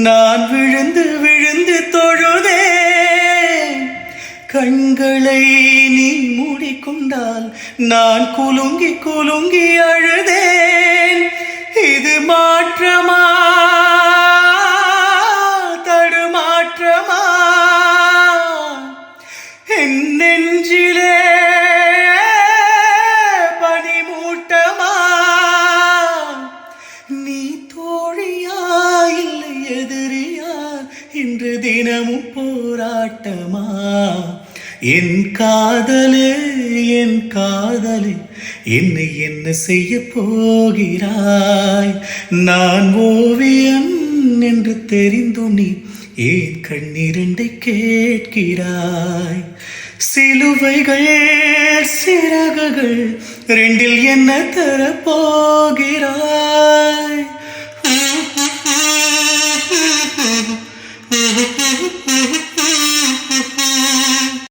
நான் விழுந்து விழுந்து தொழுதேன். கண்களை நீ மூடிக்கொண்டால் நான் குலுங்கி குலுங்கி அழுதேன். இது மாற்றமா தடுமாற்றமா என் நெஞ்சிலே பனிமூட்டமா? நீ தோழியா இல்லை எதிரியா இன்று தினமும் போராட்டமா? என் காதலே என் காதலே என்னை என்ன செய்ய போகிறாய்? நான் ஓவியன் என்று தெரிந்தும் நீ ஏன் கண்ணிரண்டை கேட்கிறாய்? சிலுவைகள் சிறகுகள் ரெண்டில் என்ன தர போகிறாய்?